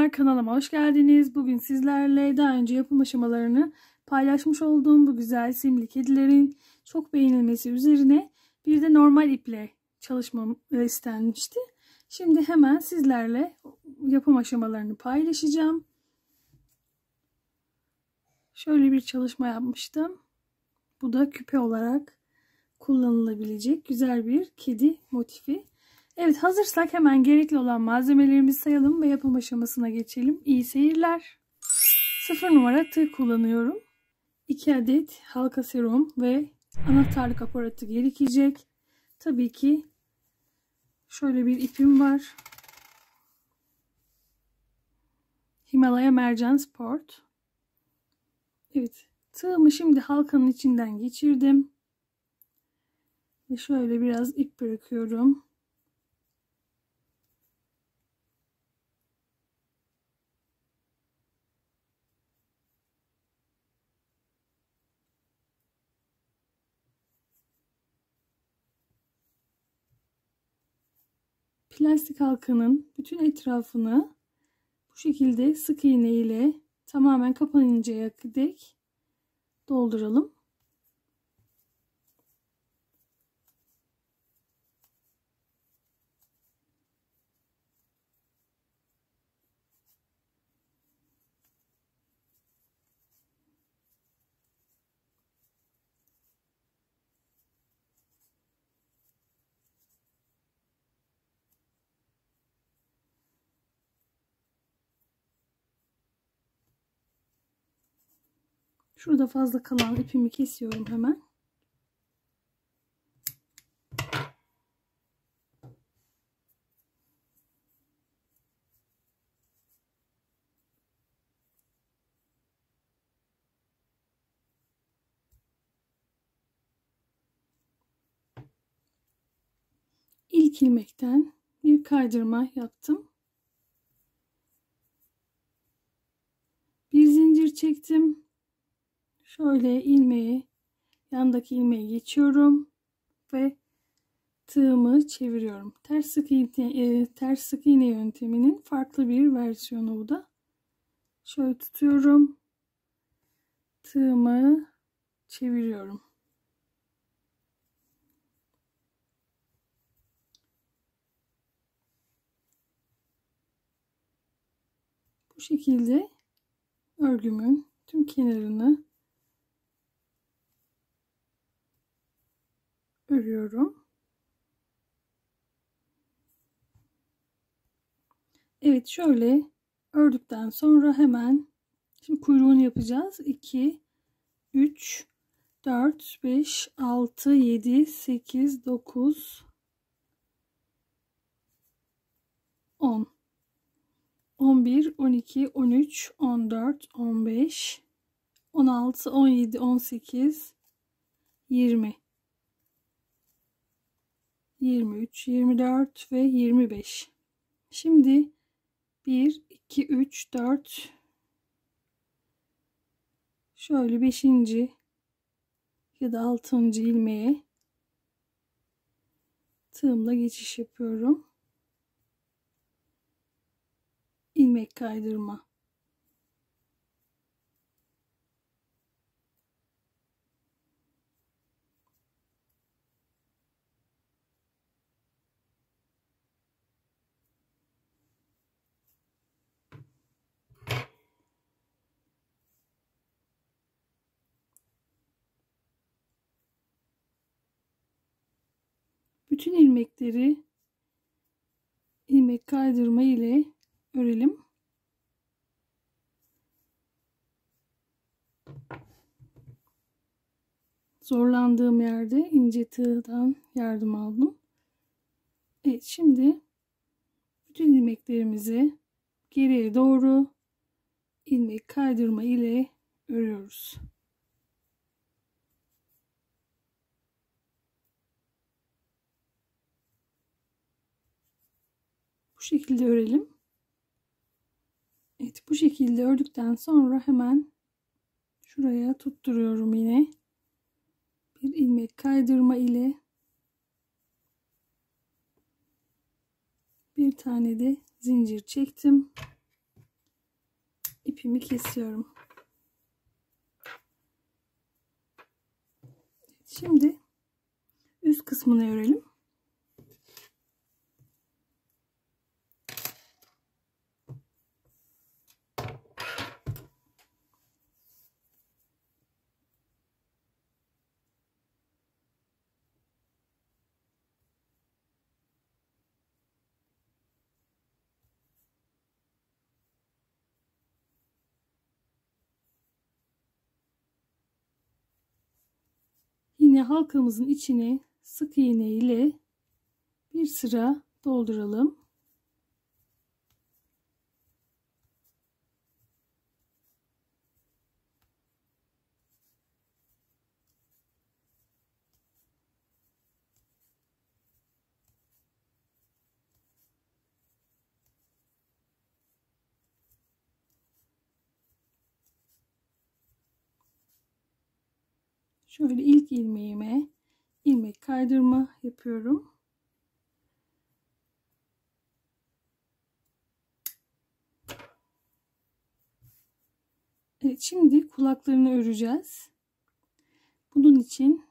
Merhabalar, kanalıma hoş geldiniz. Bugün sizlerle daha önce yapım aşamalarını paylaşmış olduğum bu güzel simli kedilerin çok beğenilmesi üzerine bir de normal iple çalışmam istenmişti. Şimdi hemen sizlerle yapım aşamalarını paylaşacağım. Şöyle bir çalışma yapmıştım. Bu da küpe olarak kullanılabilecek güzel bir kedi motifi. Evet, hazırsak hemen gerekli olan malzemelerimizi sayalım ve yapım aşamasına geçelim. İyi seyirler. 0 numara tığ kullanıyorum. 2 adet halka serum ve anahtarlık aparatı gerekecek. Tabii ki şöyle bir ipim var. Himalaya Mercan Sport. Evet, tığımı şimdi halkanın içinden geçirdim. Ve şöyle biraz ip bırakıyorum. Plastik halkanın bütün etrafını bu şekilde sık iğne ile tamamen kapanıncaya dek dolduralım. Şurada fazla kalan ipimi kesiyorum hemen. İlk ilmekten bir kaydırma yaptım. Bir zincir çektim. Şöyle ilmeği, yandaki ilmeği geçiyorum ve tığımı çeviriyorum. Ters sık iğne yönteminin farklı bir versiyonu bu da. Şöyle tutuyorum. Tığımı çeviriyorum. Bu şekilde örgümün tüm kenarını örüyorum. Evet, şöyle ördükten sonra hemen şimdi kuyruğunu yapacağız. 2, 3, 4, 5, 6, 7, 8, 9, 10, 11, 12, 13, 14, 15, 16, 17, 18, 20, 23, 24 ve 25. Şimdi 1, 2, 3, 4, şöyle 5. ya da 6. ilmeğe tığımla geçiş yapıyorum. İlmek kaydırma. Bütün ilmekleri ilmek kaydırma ile örelim. Zorlandığım yerde ince tığdan yardım aldım. Evet, şimdi bütün ilmeklerimizi geriye doğru ilmek kaydırma ile örüyoruz. Bu şekilde örelim. Evet, bu şekilde ördükten sonra hemen şuraya tutturuyorum yine. Bir ilmek kaydırma ile bir tane de zincir çektim. ipimi kesiyorum. Şimdi üst kısmını örelim. Yine halkamızın içine sık iğne ile bir sıra dolduralım. Şöyle ilk ilmeğime ilmek kaydırma yapıyorum. Evet, şimdi kulaklarını öreceğiz. Bunun için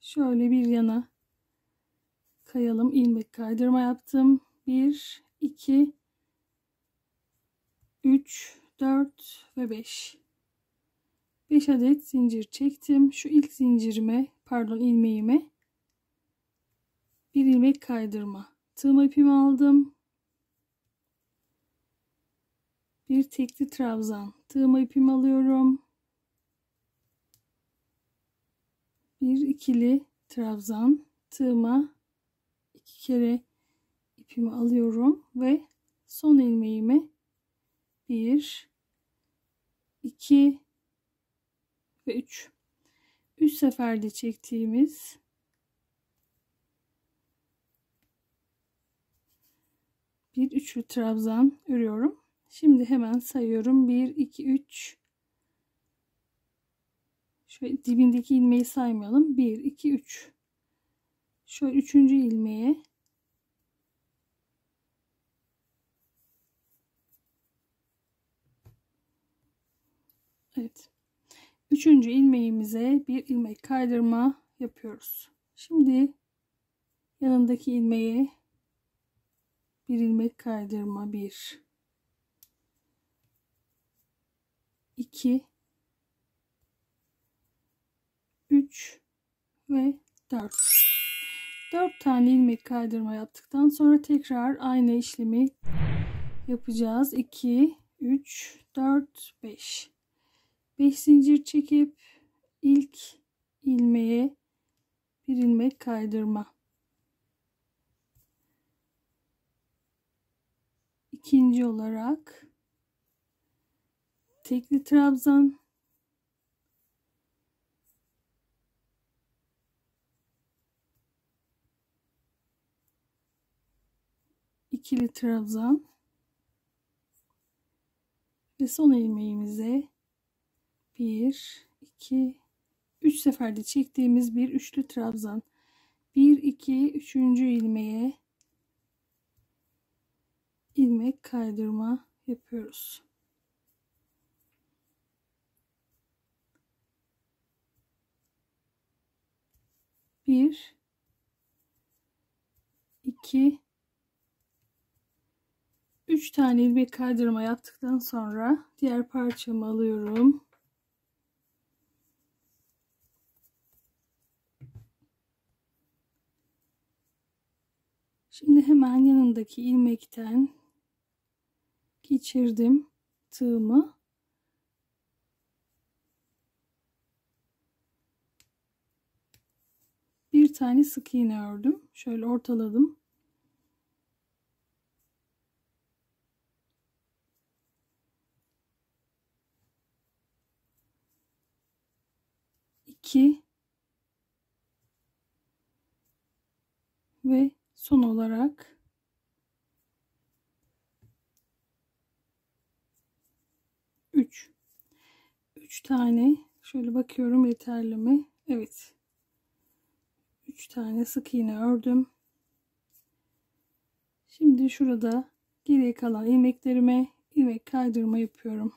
şöyle bir yana kayalım. İlmek kaydırma yaptım. 1, 2, 3, 4 ve 5. 5 adet zincir çektim. Şu ilk zincirime, pardon ilmeğime bir ilmek kaydırma. Tığma ipimi aldım. Bir tekli trabzan. Tığma ipimi alıyorum. Bir ikili trabzan. Tığıma 2 kere ipimi alıyorum ve son ilmeğime 1, 2 ve 3. 3 seferde çektiğimiz bir üçlü trabzan örüyorum. Şimdi hemen sayıyorum. 1, 2, 3. Şöyle dibindeki ilmeği saymayalım. 1, 2, 3. Şöyle 3. ilmeğe evet. 3. ilmeğimize bir ilmek kaydırma yapıyoruz. Şimdi yanındaki ilmeğe bir ilmek kaydırma. 1, 2, 3 ve 4. 4 tane ilmek kaydırma yaptıktan sonra tekrar aynı işlemi yapacağız. 2, 3, 4, 5. 5 zincir çekip ilk ilmeğe bir ilmek kaydırma. İkinci olarak tekli trabzan, ikili trabzan ve son ilmeğimize 1, 2, 3 seferde çektiğimiz bir üçlü trabzan. 1, 2, 3. ilmeğe ilmek kaydırma yapıyoruz. Bir, iki, 3 tane ilmek kaydırma yaptıktan sonra diğer parçamı alıyorum. Şimdi hemen yanındaki ilmekten geçirdim tığımı. Bir tane sık iğne ördüm. Şöyle ortaladım. İki ve son olarak 3. 3 tane şöyle bakıyorum yeterli mi? Evet. 3 tane sık iğne ördüm. Şimdi şurada geriye kalan ilmeklerime ilmek kaydırma yapıyorum.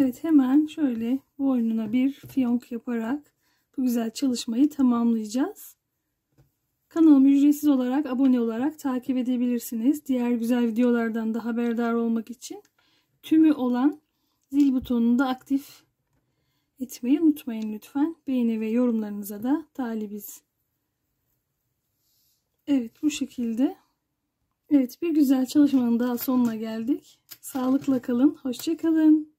Evet, hemen şöyle boynuna bir fiyonk yaparak bu güzel çalışmayı tamamlayacağız. Kanalımı ücretsiz olarak abone olarak takip edebilirsiniz. Diğer güzel videolardan da haberdar olmak için tümü olan zil butonunu da aktif etmeyi unutmayın lütfen. Beğeni ve yorumlarınıza da talibiz. Evet, bu şekilde. Evet, bir güzel çalışmanın daha sonuna geldik. Sağlıkla kalın, hoşça kalın.